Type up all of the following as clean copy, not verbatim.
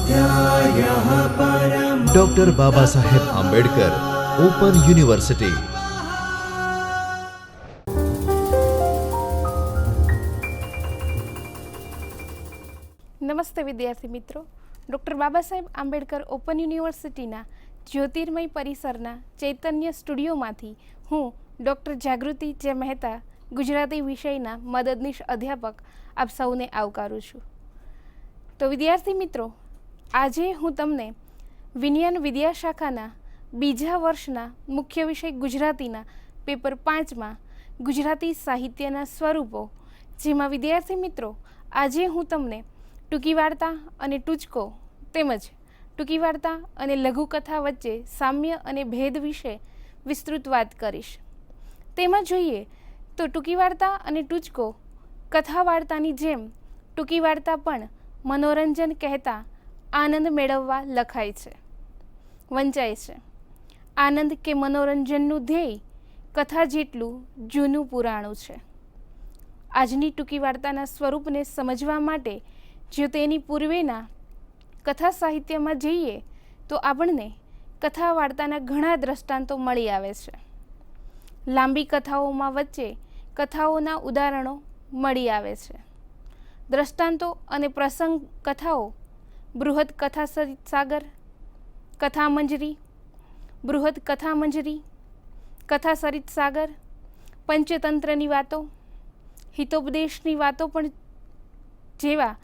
स्वाध्यायः परमः। Doctor Baba Saheb Ambedkar open university. નમસ્તે વિદ્યાર્થી મિત્રો, ડૉક્ટર બાબા સાહેબ આંબેડકર ઓપન યુનિવર્સિટીના જ્યોતિર્મય પરિસરના ચૈતન્ય સ્ટુડિયોમાંથી હું ડૉક્ટર જાગૃતિ જે મહેતા ગુજરાતી વિષયના મદદનીશ અધ્યાપક આપ સૌને આવકારું છું. તો વિદ્યાર્થી મિત્રો, આજે હું તમને વિજ્ઞાન વિદ્યાશાખાના બીજા વર્ષના મુખ્ય વિષય ગુજરાતીના પેપર 5માં ગુજરાતી સાહિત્યના સ્વરૂપો, જેમાં વિદ્યાર્થી મિત્રો આજે હું તમને ટૂંકી વાર્તા અને ટૂચકો તેમજ ટૂંકી વાર્તા અને લઘુકથા વચ્ચે સામ્ય અને ભેદ વિશે વિસ્તૃત વાત કરીશ. તેમાં જોઈએ તો ટૂંકી વાર્તા અને ટૂચકો કથા વાર્તાની જેમ ટૂંકી વાર્તા પણ મનોરંજન કહેતા આનંદ મેળવવા લખાય છે, વંચાય છે. આનંદ કે મનોરંજનનું ધ્યેય કથા જેટલું જૂનું પુરાણું છે. આજની ટૂંકી વાર્તાના સ્વરૂપને સમજવા માટે જો તેની પૂર્વેના કથા સાહિત્યમાં જઈએ તો આપણને કથા વાર્તાના ઘણા દ્રષ્ટાંતો મળી આવે છે. લાંબી કથાઓમાં વચ્ચે કથાઓના ઉદાહરણો મળી આવે છે. દ્રષ્ટાંતો અને પ્રસંગ કથાઓ બૃહદ કથા સાગર, કથા મંજરી, બૃહદ કથા મંજરી, કથા સરિત સાગર, પંચતંત્રની વાતો, હિતોપદેશની વાતો પણ જેવા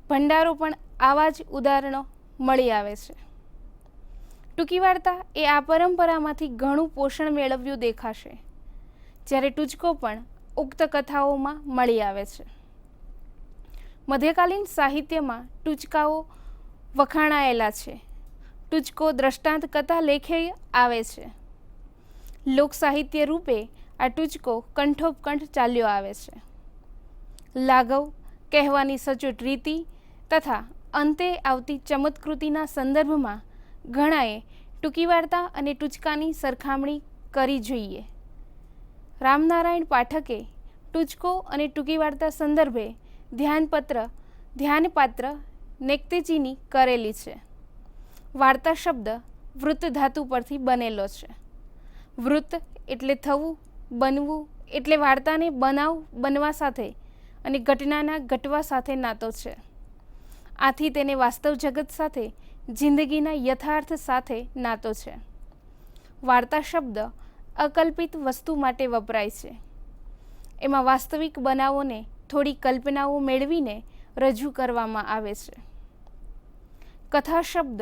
ભંડારો પણ આવા જ ઉદાહરણો મળી આવે છે. ટૂંકી વાર્તા એ આ પરંપરામાંથી ઘણું પોષણ મેળવ્યું દેખાશે, જ્યારે ટૂચકો પણ ઉક્ત કથાઓમાં મળી આવે છે. મધ્યકાલીન સાહિત્યમાં ટૂચકાઓ વખાણાયેલા છે. ટૂચકો દ્રષ્ટાંત કથા લેખે આવે છે. લોક સાહિત્ય રૂપે આ ટૂચકો કંઠોપકંઠ ચાલ્યો આવે છે. લાઘવ, કહેવાની સચોટ રીતિ તથા અંતે આવતી ચમત્કૃતિના સંદર્ભમાં ઘણાએ ટૂંકી વાર્તા અને ટૂચકાની સરખામણી કરી જોઈએ. રામનારાયણ પાઠકે ટૂચકો અને ટૂંકી વાર્તા સંદર્ભે ધ્યાનપાત્ર નેક્તેચીની કરેલી છે. વાર્તા શબ્દ વૃત્ત ધાતુ પરથી બનેલો છે. વૃત્ત એટલે થવું, બનવું એટલે વાર્તાને બનવા સાથે અને ઘટનાના ઘટવા સાથે નાતો છે. આથી તેને વાસ્તવ જગત સાથે, જિંદગીના યથાર્થ સાથે નાતો છે. વાર્તા શબ્દ અકલ્પિત વસ્તુ માટે વપરાય છે. એમાં વાસ્તવિક બનાવોને થોડી કલ્પનાઓ મેળવીને રજૂ કરવામાં આવે છે. કથા શબ્દ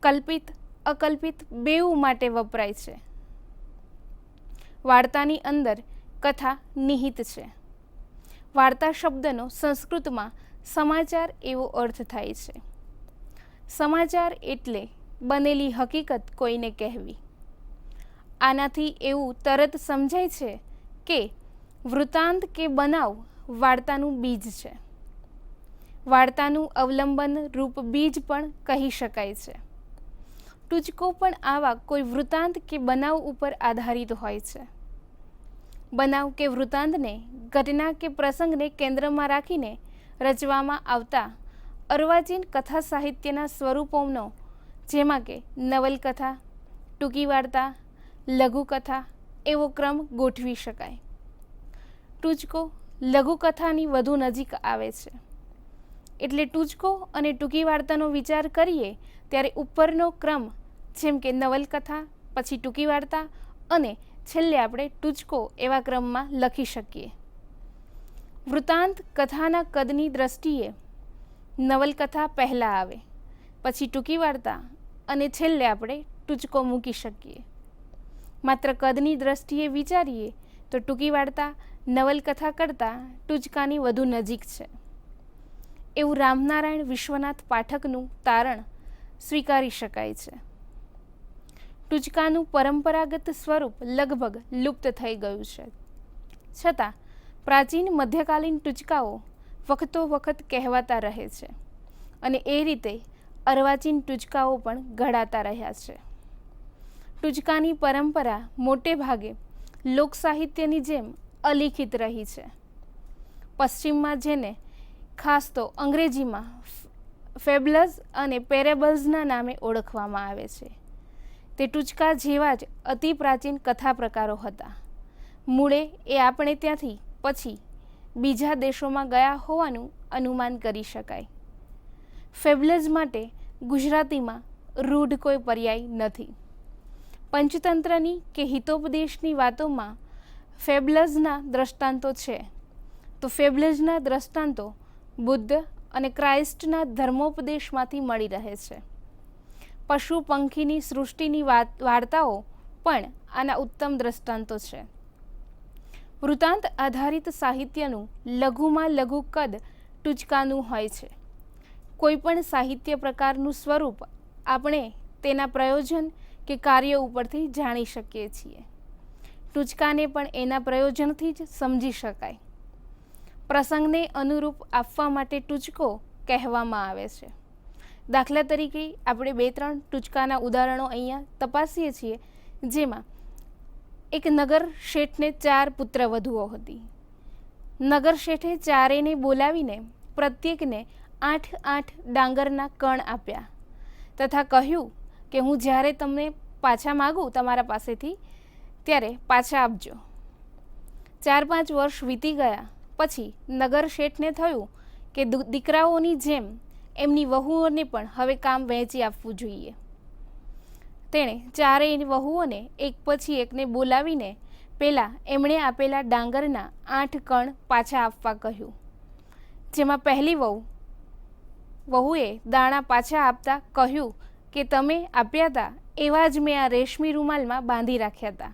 કલ્પિત અકલ્પિત બેઉ માટે વપરાય છે. વાર્તાની અંદર કથા નિહિત છે. વાર્તા શબ્દનો સંસ્કૃતમાં સમાચાર એવો અર્થ થાય છે. સમાચાર એટલે બનેલી હકીકત કોઈને કહેવી. આનાથી એવું તરત સમજાય છે કે વૃત્તાંત કે બનાવ વાર્તાનું બીજ છે. વાર્તાનું અવલંબન રૂપ બીજ પણ કહી શકાય છે. ટૂચકો પણ આવા કોઈ વૃત્તાંત કે બનાવ ઉપર આધારિત હોય છે. બનાવ કે વૃત્તાંતને, ઘટના કે પ્રસંગને કેન્દ્રમાં રાખીને રચવામાં આવતા અર્વાચીન કથા સાહિત્યના સ્વરૂપોનો, જેમાં કે નવલકથા, ટૂંકી વાર્તા, લઘુકથા એવો ક્રમ ગોઠવી શકાય. ટૂચકો લઘુકથાની વધુ નજીક આવે છે. એટલે ટૂચકો અને ટૂંકી વાર્તાનો વિચાર કરીએ ત્યારે ઉપરનો ક્રમ, જેમ કે નવલકથા, પછી ટૂંકી વાર્તા અને છેલ્લે આપણે ટૂચકો એવા ક્રમમાં લખી શકીએ. વૃત્તાંત કથાના કદની દ્રષ્ટિએ નવલકથા પહેલાં આવે, પછી ટૂંકી વાર્તા અને છેલ્લે આપણે ટૂચકો મૂકી શકીએ. માત્ર કદની દ્રષ્ટિએ વિચારીએ તો ટૂંકી વાર્તા નવલકથા કરતાં ટૂચકાની વધુ નજીક છે. એવું રામનારાયણ વિશ્વનાથ પાઠકનું તારણ સ્વીકારી શકાય છે. ટૂચકાનું પરંપરાગત સ્વરૂપ લગભગ લુપ્ત થઈ ગયું છે. છતાં પ્રાચીન મધ્યકાલીન ટૂચકાઓ વખતો વખત કહેવાતા રહે છે અને એ રીતે અર્વાચીન ટૂચકાઓ પણ ઘડાતા રહ્યા છે. ટૂચકાની પરંપરા મોટે ભાગે લોક સાહિત્યની જેમ અલિખિત રહી છે. પશ્ચિમમાં જેને ખાસ તો અંગ્રેજીમાં ફેબ્લસ અને પેરેબલ્સના નામે ઓળખવામાં આવે છે. તે ટૂચકા જેવા જ અતિ પ્રાચીન કથા પ્રકારો હતા. મૂળે એ આપણે ત્યાંથી પછી બીજા દેશોમાં ગયા હોવાનું અનુમાન કરી શકાય. ફેબ્લસ માટે ગુજરાતીમાં રૂઢ કોઈ પર્યાય નથી. પંચતંત્રની કે હિતોપદેશની વાતોમાં ફેબ્લસના દ્રષ્ટાંતો છે, તો ફેબ્લસના દ્રષ્ટાંતો બુદ્ધ અને ક્રાઇસ્ટના ધર્મોપદેશમાંથી મળી રહે છે. પશુ પંખીની સૃષ્ટિની વાર્તાઓ પણ આના ઉત્તમ દ્રષ્ટાંતો છે. વૃત્તાંત આધારિત સાહિત્યનું લઘુમાં લઘુ કદ ટૂચકાનું હોય છે. કોઈ પણ સાહિત્ય પ્રકારનું સ્વરૂપ આપણે તેના પ્રયોજન કે કાર્ય ઉપરથી જાણી શકીએ છીએ. ટૂચકાને પણ એના પ્રયોજનથી જ સમજી શકાય. પ્રસંગને અનુરૂપ આપવા માટે ટૂચકો કહેવામાં આવે છે. દાખલા તરીકે આપણે 2-3 ટૂચકાના ઉદાહરણો અહીંયા તપાસીએ છીએ, જેમાં એક નગર શેઠને 4 પુત્રવધુઓ હતી. નગર શેઠે ચારેયને બોલાવીને પ્રત્યેકને 8 ડાંગરના કણ આપ્યા તથા કહ્યું કે હું જ્યારે તમને પાછા માગું તમારા પાસેથી ત્યારે પાછા આપજો. 4-5 વર્ષ વીતી ગયા પછી નગર શેઠને થયું કે દીકરાઓની જેમ એમની વહુઓને પણ હવે કામ વહેંચી આપવું જોઈએ. તેણે ચારેય વહુઓને એક પછી એકને બોલાવીને પહેલાં એમણે આપેલા ડાંગરના 8 કણ પાછા આપવા કહ્યું. જેમાં પહેલી વહુએ દાણા પાછા આપતા કહ્યું કે તમે આપ્યા હતા એવા જ મેં આ રેશમી રૂમાલમાં બાંધી રાખ્યા હતા,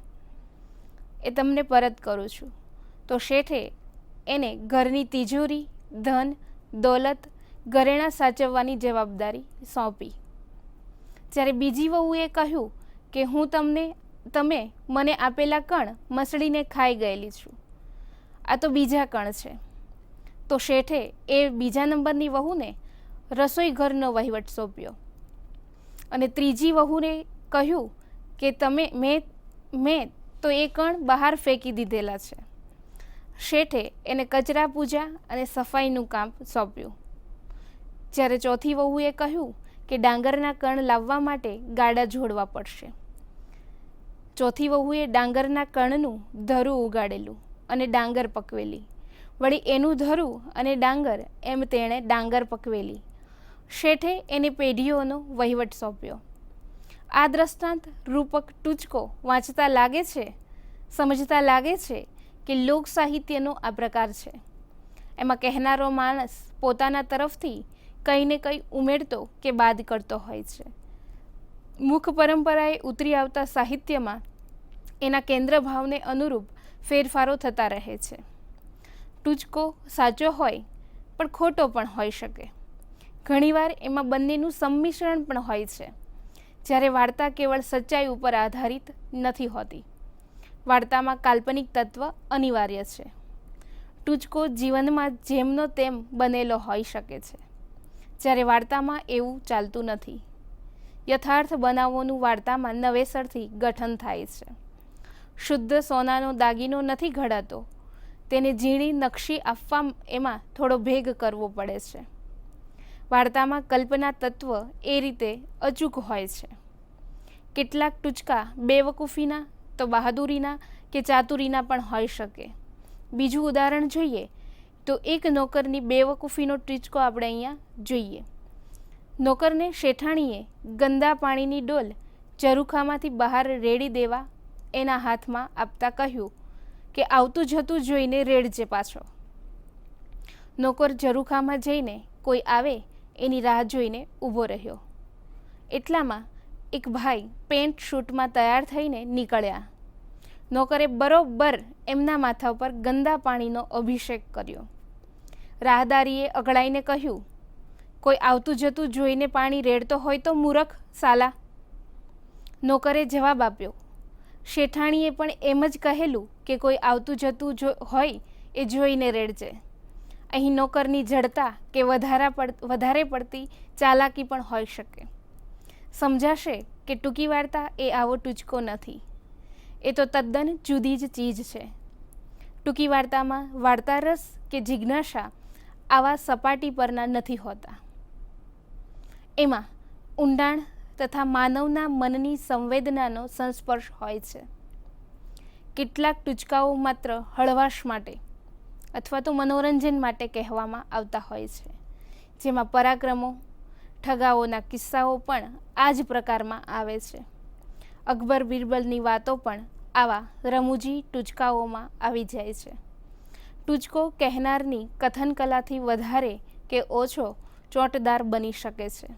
એ તમને પરત કરું છું. તો શેઠે એને ઘરની તિજોરી, ધન, દોલત, ઘરેણાં સાચવવાની જવાબદારી સોંપી. જ્યારે બીજી વહુએ કહ્યું કે હું તમે મને આપેલા કણ મસળીને ખાઈ ગયેલી છું, આ તો બીજા કણ છે. તો શેઠે એ બીજા નંબરની વહુને રસોઈ ઘરનો વહીવટ સોંપ્યો અને ત્રીજી વહુને કહ્યું કે મેં તો એ કણ બહાર ફેંકી દીધેલા છે. શેઠે એને કચરા પૂજા અને સફાઈનું કામ સોંપ્યું. જ્યારે ચોથી વહુએ કહ્યું કે ડાંગરના કણ લાવવા માટે ગાડા જોડવા પડશે. ચોથી વહુએ ડાંગરના કણનું ધરું ઉગાડેલું અને ડાંગર પકવેલી. વળી એનું ધરું અને ડાંગર એમ તેણે ડાંગર પકવેલી. શેઠે એને પેઢીઓનો વહીવટ સોંપ્યો. આ દ્રષ્ટાંત રૂપક ટૂચકો વાંચતા લાગે છે, સમજતા લાગે છે કે લોક સાહિત્યનો આ પ્રકાર છે. એમાં કહેનારો માણસ પોતાના તરફથી કંઈ ને કંઈ ઉમેરતો કે બાદ કરતો હોય છે. મુખ પરંપરાએ ઉતરી આવતા સાહિત્યમાં એના કેન્દ્ર ભાવને અનુરૂપ ફેરફારો થતા રહે છે. ટૂચકો સાચો હોય પણ ખોટો પણ હોઈ શકે. ઘણીવાર એમાં બંનેનું સંમિશ્રણ પણ હોય છે. જ્યારે વાર્તા કેવળ સચ્ચાઈ ઉપર આધારિત નથી હોતી. વાર્તામાં કાલ્પનિક તત્વ અનિવાર્ય છે. ટૂચકો જીવનમાં જેમનો તેમ બનેલો હોઈ શકે છે, જ્યારે વાર્તામાં એવું ચાલતું નથી. યથાર્થ બનાવોનું વાર્તામાં નવેસરથી ગઠન થાય છે. શુદ્ધ સોનાનો દાગીનો નથી ઘડાતો, તેને ઝીણી નકશી આપવા એમાં થોડો ભેગ કરવો પડે છે. વાર્તામાં કલ્પના તત્વ એ રીતે અચૂક હોય છે. કેટલાક ટૂચકા બેવકૂફીના તો બહાદુરીના કે ચાતુરીના પણ હોઈ શકે. બીજું ઉદાહરણ જોઈએ તો એક નોકરની બેવકૂફીનો ટૂચકો આપણે અહીંયા જોઈએ. નોકરને શેઠાણીએ ગંદા પાણીની ડોલ ઝરૂખામાંથી બહાર રેડી દેવા એના હાથમાં આપતા કહ્યું કે આવતું જતું જોઈને રેડજે પાછો. નોકર ઝરૂખામાં જઈને કોઈ આવે એની રાહ જોઈને ઊભો રહ્યો. એટલામાં એક ભાઈ પેન્ટ શૂટમાં તૈયાર થઈને નીકળ્યા. નોકરે બરોબર એમના માથા ઉપર ગંદા પાણીનો અભિષેક કર્યો. રાહદારીએ અકળાઈને કહ્યું, કોઈ આવતું જતું જોઈને પાણી રેડતો હોય તો મૂરખ સાલા. નોકરે જવાબ આપ્યો, શેઠાણીએ પણ એમ જ કહેલું કે કોઈ આવતું જતું હોય એ જોઈને રેડજે. અહીં નોકરની જડતા કે વધારે પડતી ચાલાકી પણ હોઈ શકે. સમજાશે કે ટૂંકી વાર્તા એ આવો ટૂચકો નથી. એ તો તદ્દન જુદી જ ચીજ છે. ટૂંકી વાર્તામાં વાર્તારસ કે જિજ્ઞાસા આવા સપાટી પરના નથી હોતા. એમાં ઊંડાણ તથા માનવના મનની સંવેદનાનો સંસ્પર્શ હોય છે. કેટલાક ટૂચકાઓ માત્ર હળવાશ માટે અથવા તો મનોરંજન માટે કહેવામાં આવતા હોય છે, જેમાં પરાક્રમો, ઠગાઓના કિસ્સાઓ પણ આ જ પ્રકારમાં આવે છે. અકબર બિરબલની વાતો પણ આવા રમૂજી ટૂચકાઓમાં આવી જાય છે. ટૂચકો કહેનારની કથન કલાથી વધારે કે ઓછો ચોટદાર બની શકે છે.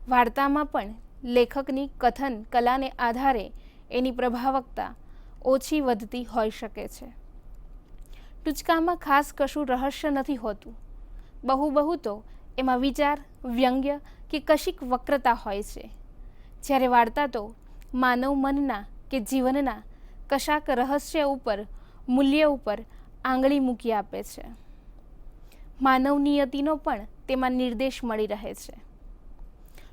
વાર્તામાં પણ લેખકની કથન કલાને આધારે એની પ્રભાવકતા ઓછી વધતી હોઈ શકે છે. ટૂચકામાં ખાસ કશું રહસ્ય નથી હોતું. બહુ તો એમાં વિચાર, વ્યંગ્ય કે કશીક વક્રતા હોય છે, જ્યારે વાર્તા તો માનવ મનના કે જીવનના કશાક રહસ્ય ઉપર, મૂલ્ય ઉપર આંગળી મૂકી આપે છે. માનવ નિયતિનો પણ તેમાં નિર્દેશ મળી રહે છે.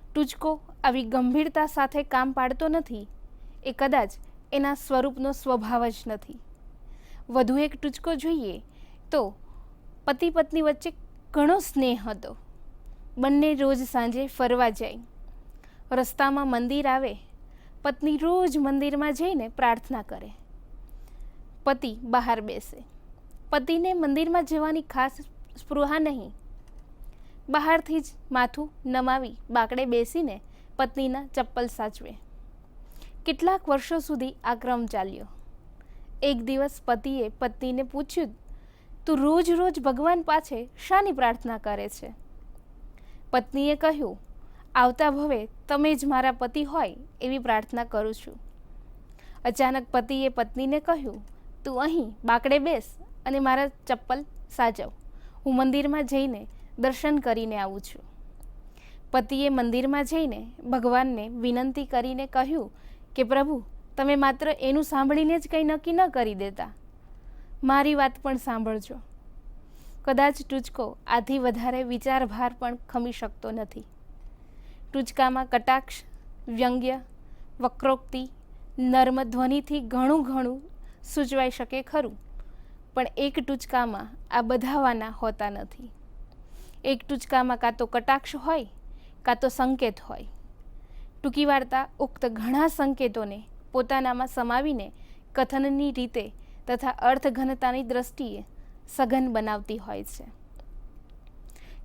ટૂચકો આવી ગંભીરતા સાથે કામ પાડતો નથી, એ કદાચ એના સ્વરૂપનો સ્વભાવ જ નથી. વધુ એક ટૂચકો જોઈએ તો પતિ પત્ની વચ્ચે ઘણો સ્નેહ હતો. બંને રોજ સાંજે ફરવા જાય. રસ્તામાં મંદિર આવે, પત્ની રોજ મંદિરમાં જઈને પ્રાર્થના કરે, પતિ બહાર બેસે. પતિને મંદિરમાં જવાની ખાસ સ્પૃહા નહીં. બહારથી જ માથું નમાવી બાકડે બેસીને પત્નીના ચપ્પલ સાચવે. કેટલાક વર્ષો સુધી આ ક્રમ ચાલ્યો. એક દિવસ પતિએ પત્નીને પૂછ્યું, તું રોજ રોજ ભગવાન પાસે શાની પ્રાર્થના કરે છે? પત્નીએ કહ્યું, આવતા ભવે તમે જ મારા પતિ હોય એવી પ્રાર્થના કરું છું. અચાનક પતિએ પત્નીને કહ્યું, તું અહીં બાકડે બેસ અને મારા ચપ્પલ સાચવ. હું મંદિરમાં જઈને દર્શન કરીને આવું છું. પતિએ મંદિરમાં જઈને ભગવાનને વિનંતી કરીને કહ્યું કે પ્રભુ, તમે માત્ર એનું સાંભળીને જ કંઈ નક્કી ન કરી દેતા, મારી વાત પણ સાંભળજો. કદાચ ટૂચકો આથી વધારે વિચારભાર પણ ખમી શકતો નથી. ટૂચકામાં કટાક્ષ, વ્યંગ્ય, વક્રોક્તિ, નર્મ ધ્વનિથી ઘણું સૂચવાઈ શકે ખરું, પણ એક ટૂચકામાં આ બધાવાના હોતા નથી. એક ટૂચકામાં કાં તો કટાક્ષ હોય કાં તો સંકેત હોય. ટૂંકી વાર્તા ઉક્ત ઘણા સંકેતોને પોતાનામાં સમાવીને કથનની રીતે તથા અર્થઘનતાની દ્રષ્ટિએ સઘન બનાવતી હોય છે.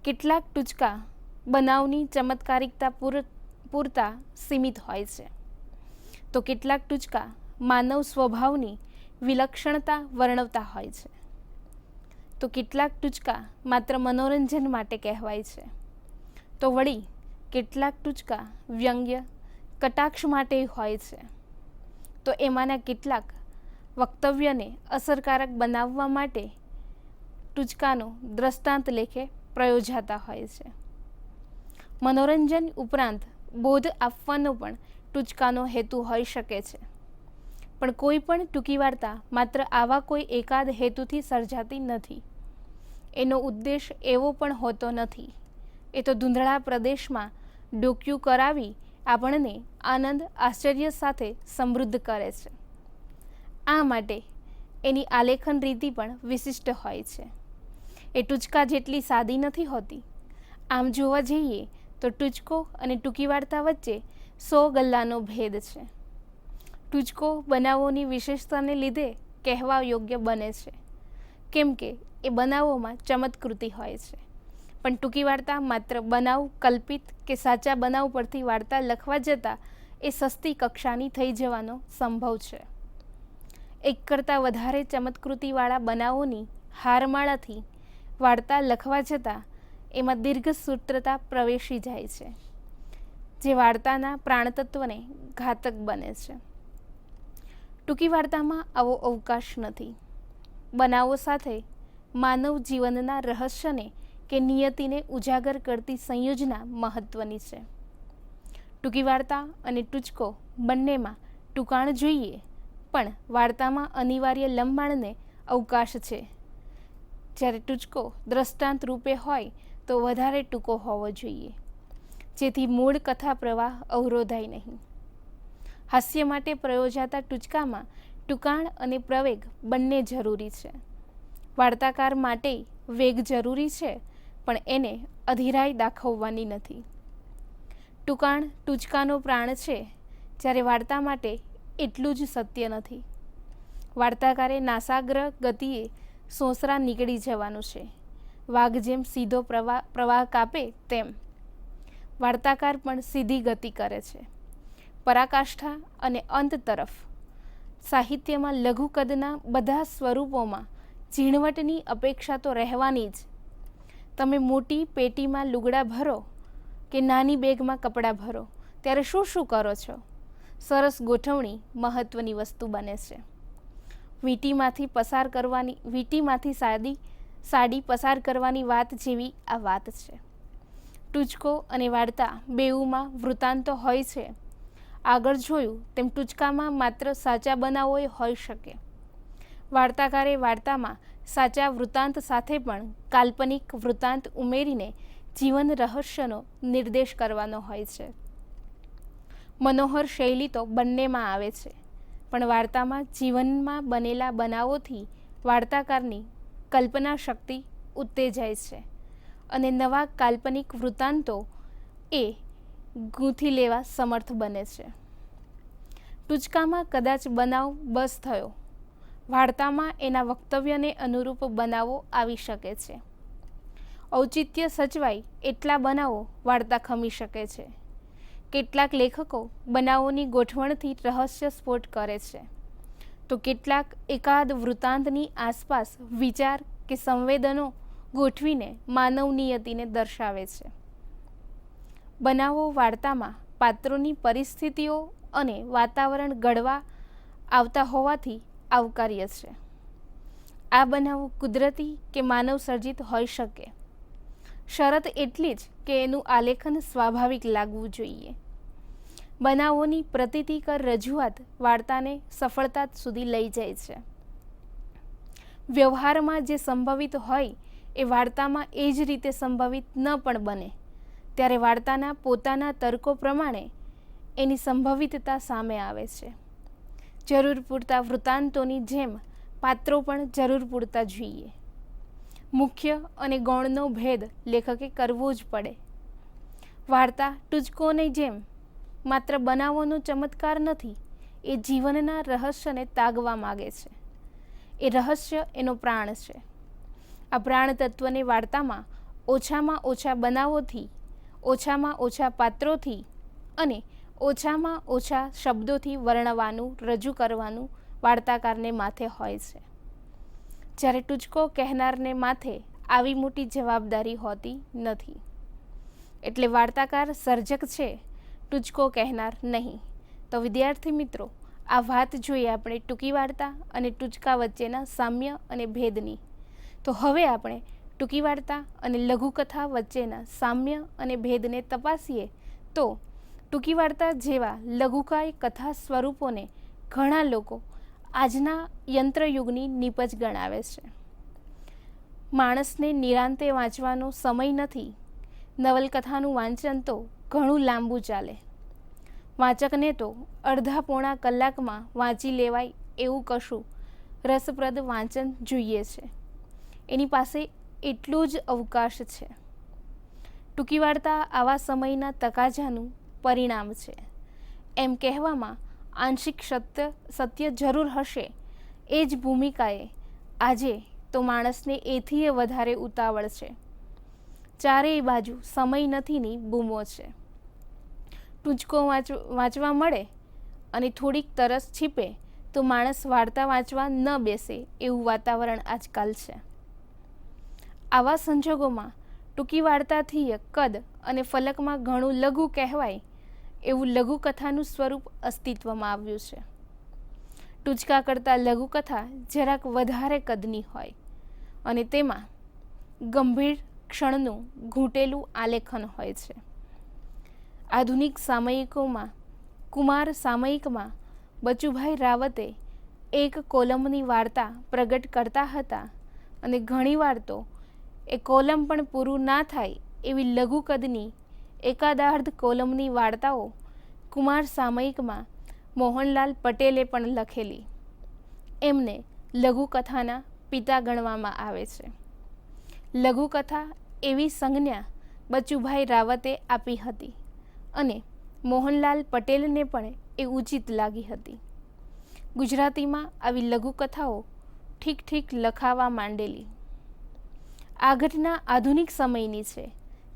કેટલાક ટૂચકા બનાવની ચમત્કારિકતા પૂરતા સીમિત હોય છે, તો કેટલાક ટૂચકા માનવ સ્વભાવની વિલક્ષણતા વર્ણવતા હોય છે, તો કેટલાક ટૂચકા માત્ર મનોરંજન માટે કહેવાય છે, તો વળી કેટલાક ટૂચકા વ્યંગ્ય, કટાક્ષ માટે હોય છે, તો એમાંના કેટલાક વક્તવ્યને અસરકારક બનાવવા માટે ટૂચકાનો દ્રષ્ટાંત લેખે પ્રયોજાતા હોય છે. મનોરંજન ઉપરાંત બોધ આપવાનો પણ ટૂચકાનો હેતુ હોઈ શકે છે, પણ કોઈ પણ ટૂંકી વાર્તા માત્ર આવા કોઈ એકાદ હેતુથી સર્જાતી નથી. એનો ઉદ્દેશ એવો પણ હોતો નથી. એ તો ધૂંધળા પ્રદેશમાં ડોક્યું કરાવી આપણને આનંદ આશ્ચર્ય સાથે સમૃદ્ધ કરે છે. આ માટે એની આલેખન રીતિ પણ વિશિષ્ટ હોય છે. એ ટૂચકા જેટલી સાદી નથી હોતી. આમ જોવા જઈએ તો ટૂચકો અને ટૂંકી વાર્તા વચ્ચે 100 ગલ્લાનો ભેદ છે. ટૂચકો બનાવોની વિશેષતાને લીધે કહેવા યોગ્ય બને છે, કેમ કે એ બનાવોમાં ચમત્કૃતિ હોય છે, પણ ટૂંકી વાર્તા માત્ર બનાવ કલ્પિત કે સાચા બનાવ પરથી વાર્તા લખવા જતાં એ સસ્તી કક્ષાની થઈ જવાનો સંભવ છે. એક કરતાં વધારે ચમત્કૃતિવાળા બનાવોની હારમાળાથી વાર્તા લખવા જતાં એમાં દીર્ઘસૂત્રતા પ્રવેશી જાય છે, જે વાર્તાના પ્રાણતત્વને ઘાતક બને છે. ટૂંકી વાર્તામાં આવો અવકાશ નથી. બનાવો સાથે માનવ જીવનના રહસ્યને કે નિયતિને ઉજાગર કરતી સંયોજના મહત્વની છે. ટૂંકી વાર્તા અને ટૂચકો બંનેમાં ટૂંકાણ જોઈએ, પણ વાર્તામાં અનિવાર્ય લંબાણને અવકાશ છે. જ્યારે ટૂચકો દ્રષ્ટાંત રૂપે હોય તો વધારે ટૂંકો હોવો જોઈએ, જેથી મૂળ કથા પ્રવાહ અવરોધાય નહીં. હાસ્ય માટે પ્રયોજાતા ટૂચકામાં ટૂંકાણ અને પ્રવેગ બંને જરૂરી છે. વાર્તાકાર માટે વેગ જરૂરી છે, પણ એને અધીરાઈ દાખવવાની નથી. ટૂંકાણ ટૂચકાનો પ્રાણ છે, જ્યારે વાર્તા માટે એટલું જ સત્ય નથી. વાર્તાકારે નાસાગ્ર ગતિએ સોંસરા નીકળી જવાનું છે. વાઘ જેમ સીધો પ્રવાહ કાપે તેમ વાર્તાકાર પણ સીધી ગતિ કરે છે. પરાકાષ્ઠા અને અંત તરફ. સાહિત્યમાં લઘુ કદના બધા સ્વરૂપોમાં ઝીણવટની અપેક્ષા તો રહેવાની જ. તમે મોટી પેટીમાં લુગડા ભરો કે નાની બેગમાં કપડાં ભરો, ત્યારે શું શું કરો છો? સરસ ગોઠવણી મહત્ત્વની વસ્તુ બને છે. વીંટીમાંથી સાડી પસાર કરવાની વાત જેવી આ વાત છે. ટૂચકો અને વાર્તા બેઉમાં વૃત્તાંતો હોય છે. આગળ જોયું તેમ ટૂચકામાં માત્ર સાચા બનાવોએ હોઈ શકે. વાર્તાકારે વાર્તામાં સાચા વૃત્તાંત સાથે પણ કાલ્પનિક વૃત્તાંત ઉમેરીને જીવન રહસ્યનો નિર્દેશ કરવાનો હોય છે. મનોહર શૈલી તો બંનેમાં આવે છે, પણ વાર્તામાં જીવનમાં બનેલા બનાવોથી વાર્તાકારની કલ્પના શક્તિ ઉત્તેજાય છે અને નવા કાલ્પનિક વૃત્તાંતો એ ગૂંથી લેવા સમર્થ બને છે. ટૂચકામાં કદાચ બનાવ બસ થયો, વાર્તામાં એના વક્તવ્યને અનુરૂપ બનાવો આવી શકે છે. ઔચિત્ય સચવાય એટલા બનાવો વાર્તા ખમી શકે છે. કેટલાક લેખકો બનાવોની ગોઠવણથી રહસ્ય સ્ફોટ કરે છે, તો કેટલાક એકાદ વૃત્તાંતની આસપાસ વિચાર કે સંવેદનો ગોઠવીને માનવ નિયતિને દર્શાવે છે. બનાવો વાર્તામાં પાત્રોની પરિસ્થિતિઓ અને વાતાવરણ ઘડવા આવતા હોવાથી આવકાર્ય છે. આ બનાવો કુદરતી કે માનવ સર્જિત હોઈ શકે. શરત એટલી જ કે એનું આલેખન સ્વાભાવિક લાગવું જોઈએ. બનાવોની પ્રતીતિકર રજૂઆત વાર્તાને સફળતા સુધી લઈ જાય છે. વ્યવહારમાં જે સંભવિત હોય એ વાર્તામાં એ જ રીતે સંભવિત ન પણ બને, ત્યારે વાર્તાના પોતાના તર્કો પ્રમાણે એની સંભવિતતા સામે આવે છે. જરૂર પૂરતા વૃત્તાંતોની જેમ પાત્રો પણ જરૂર પૂરતા જોઈએ. મુખ્ય અને ગૌણનો ભેદ લેખકે કરવો જ પડે. વાર્તા ટૂચકોની જેમ માત્ર બનાવોનો ચમત્કાર નથી, એ જીવનના રહસ્યને તાગવા માગે છે. એ રહસ્ય એનો પ્રાણ છે. આ પ્રાણ તત્વને વાર્તામાં ઓછામાં ઓછા બનાવોથી, ઓછામાં ઓછા પાત્રોથી અને ઓછામાં ઓછા શબ્દોથી વર્ણવાનું, રજૂ કરવાનું વાર્તાકારને માથે હોય છે. જ્યારે ટૂચકો કહેનારને માથે આવી મોટી જવાબદારી હોતી નથી. એટલે વાર્તાકાર સર્જક છે, ટૂચકો કહેનાર નહીં. તો વિદ્યાર્થી મિત્રો, આ વાત જોઈએ આપણે ટૂંકી વાર્તા અને ટૂચકા વચ્ચેના સામ્ય અને ભેદની. તો હવે આપણે ટૂંકી વાર્તા અને લઘુકથા વચ્ચેના સામ્ય અને ભેદને તપાસીએ તો ટૂંકી વાર્તા જેવા લઘુકાય કથા સ્વરૂપોને ઘણા લોકો આજના યંત્રયુગની નીપજ ગણાવે છે. માણસને નિરાંતે વાંચવાનો સમય નથી. નવલકથાનું વાંચન તો ઘણું લાંબુ ચાલે. વાચકને તો અડધા પોણા કલાકમાં વાંચી લેવાય એવું કશું રસપ્રદ વાંચન જોઈએ છે. એની પાસે એટલું જ અવકાશ છે. ટૂંકી વાર્તા આવા સમયના તકાજાનું પરિણામ છે. એમ કહેવામાં આંશિક સત્ય જરૂર હશે. એ જ ભૂમિકાએ આજે તો માણસને એથીય વધારે ઉતાવળ છે. ચારેય બાજુ સમય નથીની બૂમો છે. ટૂચકો વાંચવા મળે અને થોડીક તરસ છીપે તો માણસ વાર્તા વાંચવા ન બેસે એવું વાતાવરણ આજકાલ છે. આવા સંજોગોમાં ટૂંકી વાર્તાથી કદ અને ફલકમાં ઘણું લઘુ કહેવાય એવું લઘુકથાનું સ્વરૂપ અસ્તિત્વમાં આવ્યું છે. ટૂચકા કરતાં લઘુકથા જરાક વધારે કદની હોય અને તેમાં ગંભીર ક્ષણનું ઘૂંટેલું આલેખન હોય છે. આધુનિક સામયિકોમાં કુમાર સામયિકમાં બચુભાઈ રાવતે એક કોલમની વાર્તા પ્રગટ કરતા હતા અને ઘણીવાર તો એ કોલમ પણ પૂરું ના થાય એવી લઘુ કદની એકાદાર્ધ કોલમની વાર્તાઓ કુમાર સામયિકમાં મોહનલાલ પટેલે પણ લખેલી. એમને લઘુકથાના પિતા ગણવામાં આવે છે. લઘુકથા એવી સંજ્ઞા બચુભાઈ રાવતે આપી હતી અને મોહનલાલ પટેલને પણ એ ઉચિત લાગી હતી. ગુજરાતીમાં આવી લઘુકથાઓ ઠીક ઠીક લખાવા માંડેલી. આ ઘટના આધુનિક સમયની છે,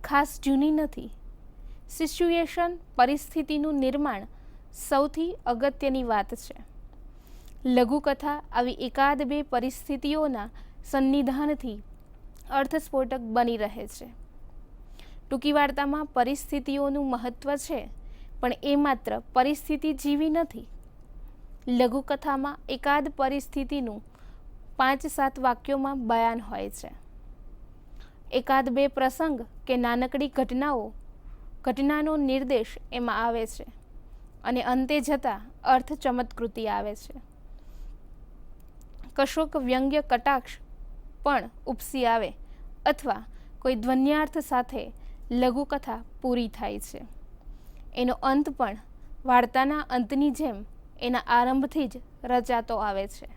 ખાસ જૂની નથી. સિચ્યુએશન, પરિસ્થિતિનું નિર્માણ સૌથી અગત્યની વાત છે. લઘુકથા આવી એકાદ બે પરિસ્થિતિઓના સન્નિધાનથી અર્થસ્ફોટક બની રહે છે. ટૂંકી વાર્તામાં પરિસ્થિતિઓનું મહત્ત્વ છે, પણ એ માત્ર પરિસ્થિતિ જેવી નથી. લઘુકથામાં એકાદ પરિસ્થિતિનું 5-7 વાક્યોમાં બયાન હોય છે. એકાદ બે પ્રસંગ કે નાનકડી ઘટનાનો નિર્દેશ એમાં આવે છે અને અંતે જતાં અર્થ ચમત્કૃતિ આવે છે. કશોક વ્યંગ્ય કટાક્ષ પણ ઉપસી આવે અથવા કોઈ ધ્વન્યાર્થ સાથે લઘુકથા પૂરી થાય છે. એનો અંત પણ વાર્તાના અંતની જેમ એના આરંભથી જ રચાતો આવે છે.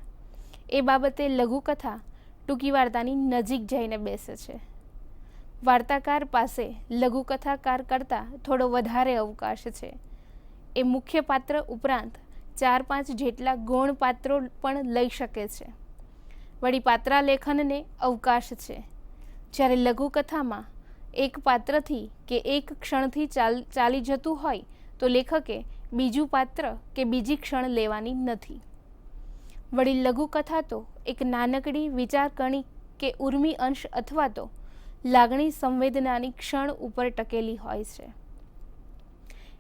એ બાબતે લઘુકથા ટૂંકી વાર્તાની નજીક જઈને બેસે છે. વાર્તાકાર પાસે લઘુકથાકાર કરતાં થોડો વધારે અવકાશ છે. એ મુખ્ય પાત્ર ઉપરાંત 4-5 જેટલા ગૌણ પાત્રો પણ લઈ શકે છે. વળી પાત્રાલેખનને અવકાશ છે. જ્યારે લઘુકથામાં એક પાત્રથી કે એક ક્ષણથી ચાલી જતું હોય તો લેખકે બીજું પાત્ર કે બીજી ક્ષણ લેવાની નથી. વળી લઘુકથા તો એક નાનકડી વિચારકણી કે ઉર્મી અંશ અથવા તો લાગણી સંવેદનાની ક્ષણ ઉપર ટકેલી હોય છે.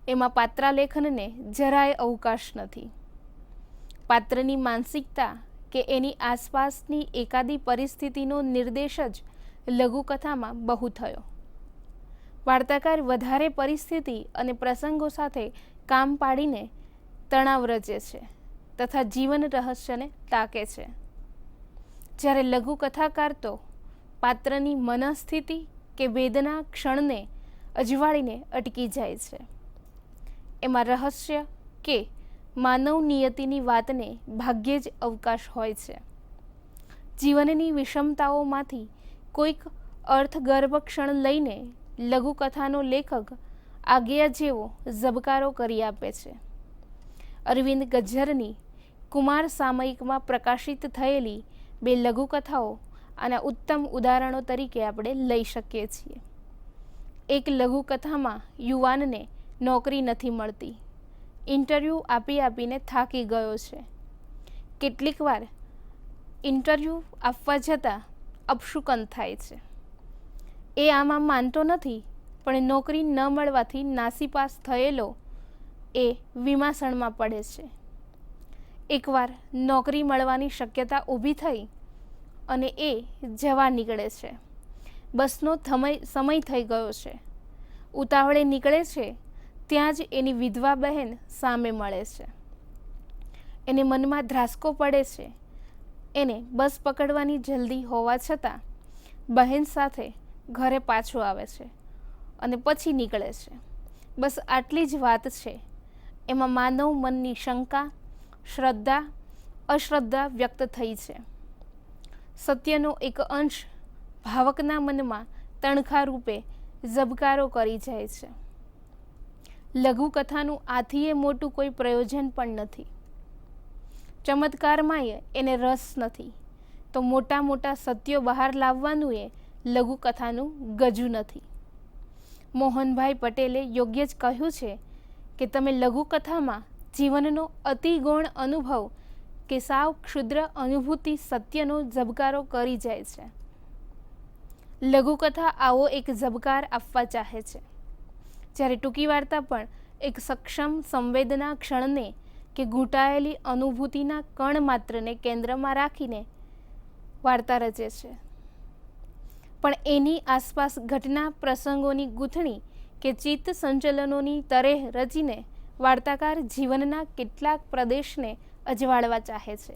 એમાં પાત્રાલેખનને જરાય અવકાશ નથી. પાત્રની માનસિકતા કે એની આસપાસની એકાદી પરિસ્થિતિનો નિર્દેશ જ લઘુકથામાં બહુ થયો. વાર્તાકાર વધારે પરિસ્થિતિ અને પ્રસંગો સાથે કામ પાડીને તણાવ રચે છે તથા જીવન રહસ્યને તાકે છે. જ્યારે લઘુકથાકાર તો પાત્રની મનઃસ્થિતિ કે વેદના ક્ષણને અજવાળીને અટકી જાય છે. એમાં રહસ્ય કે માનવ નિયતિની વાતને ભાગ્યે જ અવકાશ હોય છે. જીવનની વિષમતાઓમાંથી કોઈક અર્થગર્ભ ક્ષણ લઈને લઘુકથાનો લેખક આજ્ઞા જેવો ઝબકારો કરી આપે છે. અરવિંદ ગજ્જરની કુમાર સામયિકમાં પ્રકાશિત થયેલી 2 લઘુકથાઓ આના ઉત્તમ ઉદાહરણો તરીકે આપણે લઈ શકીએ છીએ. એક લઘુકથામાં યુવાનને નોકરી નથી મળતી. ઇન્ટરવ્યૂ આપીને થાકી ગયો છે. કેટલીક વાર ઇન્ટરવ્યૂ આપવા જતાં અપશુકન થાય છે. એ આમાં માનતો નથી, પણ નોકરી ન મળવાથી નાસીપાસ થયેલો એ વિમાસણમાં પડે છે. એકવાર નોકરી મળવાની શક્યતા ઊભી થઈ અને એ જવા નીકળે છે. બસનો સમય થઈ ગયો છે. ઉતાવળે નીકળે છે ત્યાં જ એની વિધવા બહેન સામે મળે છે. એને મનમાં ધ્રાસકો પડે છે. એને બસ પકડવાની જલ્દી હોવા છતાં બહેન સાથે ઘરે પાછો આવે છે અને પછી નીકળે છે. બસ આટલી જ વાત છે. એમાં માનવ મનની શંકા, શ્રદ્ધા, અશ્રદ્ધા વ્યક્ત થઈ છે. સત્યનો એક અંશ ભાવકના મનમાં તણખા રૂપે ઝબકારો કરી જાય છે. લઘુકથાનું આથીએ મોટું કોઈ પ્રયોજન પણ નથી. ચમત્કારમાંય એને રસ નથી, તો મોટા મોટા સત્યો બહાર લાવવાનું એ લઘુકથાનું ગજુ નથી. મોહનભાઈ પટેલે યોગ્ય જ કહ્યું છે કે તમે લઘુકથામાં જીવનનો અતિગૌણ અનુભવ કે સાવ ક્ષુદ્ર અનુભૂતિ સત્યનો ઝબકારો કરી જાય છે. લઘુકથા આવો એક ઝબકાર આપવા ચાહે છે, જ્યારે ટૂંકી વાર્તા પણ એક સક્ષમ સંવેદના ક્ષણને કે ઘૂંટાયેલી અનુભૂતિના કણ માત્રને કેન્દ્રમાં રાખીને વાર્તા રચે છે. પણ એની આસપાસ ઘટના પ્રસંગોની ગૂંથણી કે ચિત્ત સંચલનોની તરેહ રચીને વાર્તાકાર જીવનના કેટલાક પ્રદેશને અજવાળવા ચાહે છે.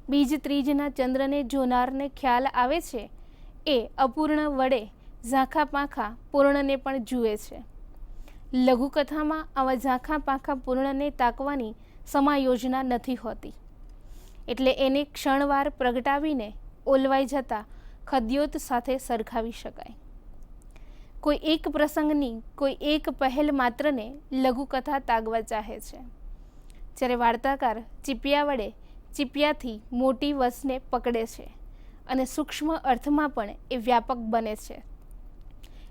બીજ ત્રીજના ચંદ્રને જોનારને ખ્યાલ આવે છે એ અપૂર્ણ વડે ઝાંખા પાંખા પૂર્ણને પણ જુએ છે. લઘુકથામાં આવા ઝાંખા પાંખા પૂર્ણને તાકવાની સમાયોજના નથી હોતી, એટલે એને ક્ષણવાર પ્રગટાવીને ઓલવાઈ જતા ખદ્યોત સાથે સરખાવી શકાય. કોઈ એક પ્રસંગની કોઈ એક પહેલ માત્રને લઘુકથા તાગવા ચાહે છે, જ્યારે વાર્તાકાર ચીપિયા વડે ચીપિયાથી મોટી વસ્તુને પકડે છે અને સૂક્ષ્મ અર્થમાં પણ એ વ્યાપક બને છે.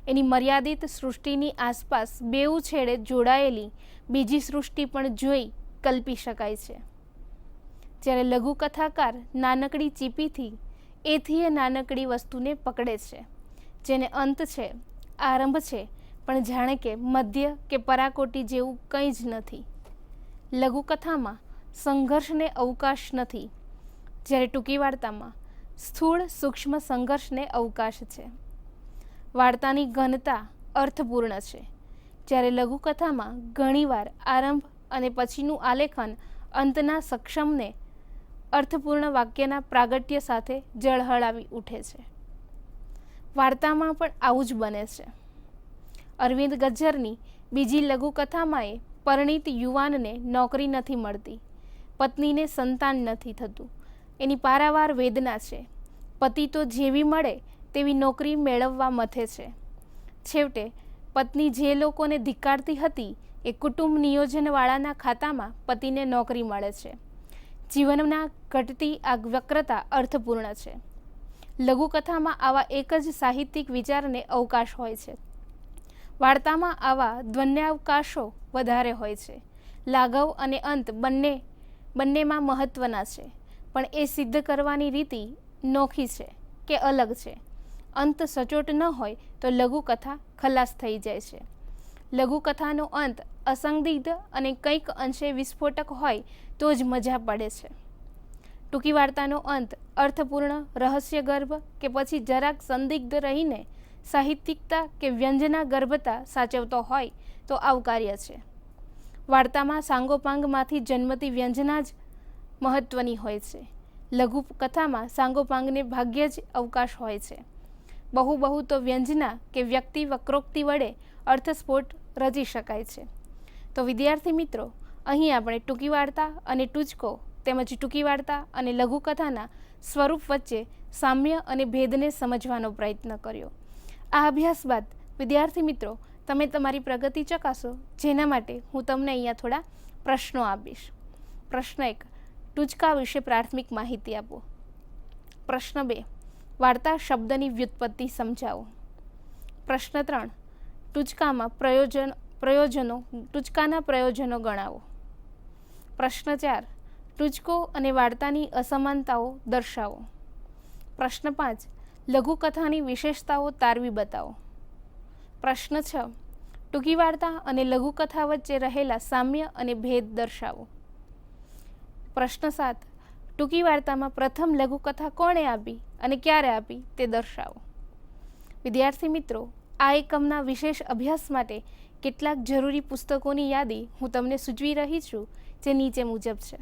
એની મર્યાદિત સૃષ્ટિની આસપાસ બેઉ છેડે જોડાયેલી બીજી સૃષ્ટિ પણ જોઈ કલ્પી શકાય છે. જ્યારે લઘુકથાકાર નાનકડી ચીપીથી એથી એ નાનકડી વસ્તુને પકડે છે, જેને અંત છે, આરંભ છે, પણ જાણે કે મધ્ય કે પરાકોટી જેવું કંઈ જ નથી. લઘુકથામાં સંઘર્ષને અવકાશ નથી, જ્યારે ટૂંકી વાર્તામાં સ્થૂળ સૂક્ષ્મ સંઘર્ષને અવકાશ છે. વાર્તાની ઘનતા અર્થપૂર્ણ છે, જ્યારે લઘુકથામાં ઘણીવાર આરંભ અને પછીનું આલેખન અંતના સક્ષમને અર્થપૂર્ણ વાક્યના પ્રાગટ્ય સાથે ઝળહળાવી ઉઠે છે. વાર્તામાં પણ આવું જ બને છે. અરવિંદ ગજ્જરની બીજી લઘુકથામાં એ પરિણીત યુવાનને નોકરી નથી મળતી, પત્નીને સંતાન નથી થતું, એની પારાવાર વેદના છે. પતિ તો જેવી મળે તેવી નોકરી મેળવવા મથે છે. છેવટે પત્ની જે લોકોને ધિક્કારતી હતી એ કુટુંબ નિયોજનવાળાના ખાતામાં પતિને નોકરી મળે છે. જીવનના ઘટતી આ વક્રતા અર્થપૂર્ણ છે. લઘુકથામાં આવા એક જ સાહિત્યિક વિચારને અવકાશ હોય છે. વાર્તામાં આવા દ્વન્યાવકાશો વધારે હોય છે. લાઘવ અને અંત બંનેમાં મહત્ત્વના છે, પણ એ સિદ્ધ કરવાની રીતિ નોખી છે કે અલગ છે. અંત સચોટ ન હોય તો લઘુકથા ખલાસ થઈ જાય છે. લઘુકથાનો અંત અસંદિગ્ધ અને કંઈક અંશે વિસ્ફોટક હોય તો જ મજા પડે છે. ટૂંકી વાર્તાનો અંત અર્થપૂર્ણ, રહસ્યગર્ભ કે પછી જરાક સંદિગ્ધ રહીને સાહિત્યિકતા કે વ્યંજના ગર્ભતા સાચવતો હોય તો આવકાર્ય છે. વાર્તામાં સાંગોપાંગમાંથી જન્મતી વ્યંજના જ મહત્ત્વની હોય છે. લઘુકથામાં સાંગોપાંગને ભાગ્યે જ અવકાશ હોય છે. બહુ તો વ્યંજના કે વ્યક્તિ વક્રોક્તિ વડે અર્થસ્ફોટ રચી શકાય છે. તો વિદ્યાર્થી મિત્રો, અહીં આપણે ટૂંકી વાર્તા અને ટૂચકો તેમજ ટૂંકી વાર્તા અને લઘુકથાના સ્વરૂપ વચ્ચે સામ્ય અને ભેદને સમજવાનો પ્રયત્ન કર્યો. આ અભ્યાસ બાદ વિદ્યાર્થી મિત્રો, તમે તમારી પ્રગતિ ચકાસો, જેના માટે હું તમને અહીંયા થોડા પ્રશ્નો આપીશ. પ્રશ્ન 1, ટૂચકા વિશે પ્રાથમિક માહિતી આપો. પ્રશ્ન 2, વાર્તા શબ્દની વ્યુત્પત્તિ સમજાવો. પ્રશ્ન 3, ટૂચકાના પ્રયોજનો ગણાવો. પ્રશ્ન 4, ટૂચકો અને વાર્તાની અસમાનતાઓ દર્શાવો. પ્રશ્ન 5, લઘુકથાની વિશેષતાઓ તારવી બતાવો. પ્રશ્ન 6, ટૂંકી વાર્તા અને લઘુકથા વચ્ચે રહેલા સામ્ય અને ભેદ દર્શાવો. પ્રશ્ન 7, ટૂંકી વાર્તામાં પ્રથમ લઘુકથા કોણે આપી અને ક્યારે આપી તે દર્શાવો. વિદ્યાર્થી મિત્રો, આ એકમના વિશેષ અભ્યાસ માટે કેટલાક જરૂરી પુસ્તકોની યાદી હું તમને સૂચવી રહી છું, જે નીચે મુજબ છે.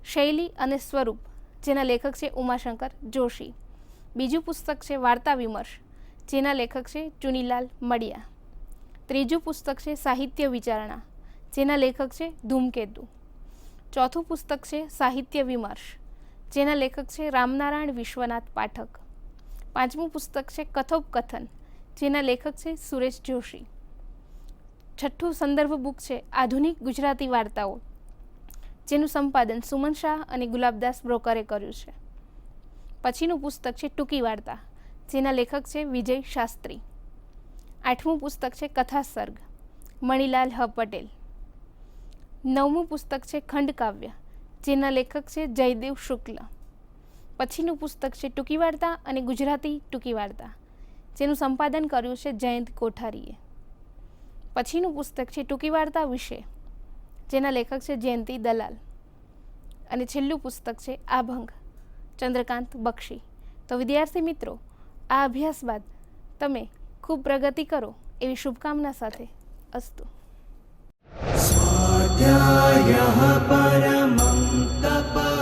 શૈલી અને સ્વરૂપ, જેના લેખક છે ઉમાશંકર જોશી. બીજું પુસ્તક છે વાર્તા વિમર્શ, જેના લેખક છે ચુનીલાલ મડિયા. ત્રીજું પુસ્તક છે સાહિત્ય વિચારણા, જેના લેખક છે ધૂમકેતુ. ચોથું પુસ્તક છે સાહિત્ય વિમર્શ, જેના લેખક છે રામનારાયણ વિશ્વનાથ પાઠક. પાંચમું પુસ્તક છે કથોપકથન, જેના લેખક છે સુરેશ જોશી. છઠ્ઠું સંદર્ભ બુક છે આધુનિક ગુજરાતી વાર્તાઓ, જેનું સંપાદન સુમન શાહ અને ગુલાબદાસ બ્રોકરે કર્યું છે. પછીનું પુસ્તક છે ટૂંકી વાર્તા, જેના લેખક છે વિજય શાસ્ત્રી. આઠમું પુસ્તક છે કથાસર્ગ, મણિલાલ હ પટેલ. નવમું પુસ્તક છે ખંડકાવ્ય, જેના લેખક છે જયદેવ શુક્લ. પછીનું પુસ્તક છે ટૂંકી વાર્તા અને ગુજરાતી ટૂંકી વાર્તા, જેનું સંપાદન કર્યું છે જયંત કોઠારીએ. પછીનું પુસ્તક છે ટૂંકી વાર્તા વિશે, જેના લેખક છે જયંતી દલાલ. અને છેલ્લું પુસ્તક છે આભંગ, ચંદ્રકાંત બક્ષી. તો વિદ્યાર્થી મિત્રો, આ અભ્યાસ બાદ તમે ખૂબ પ્રગતિ કરો એવી શુભકામના સાથે. અસ્તુ. स्वाध्यायः परमं तप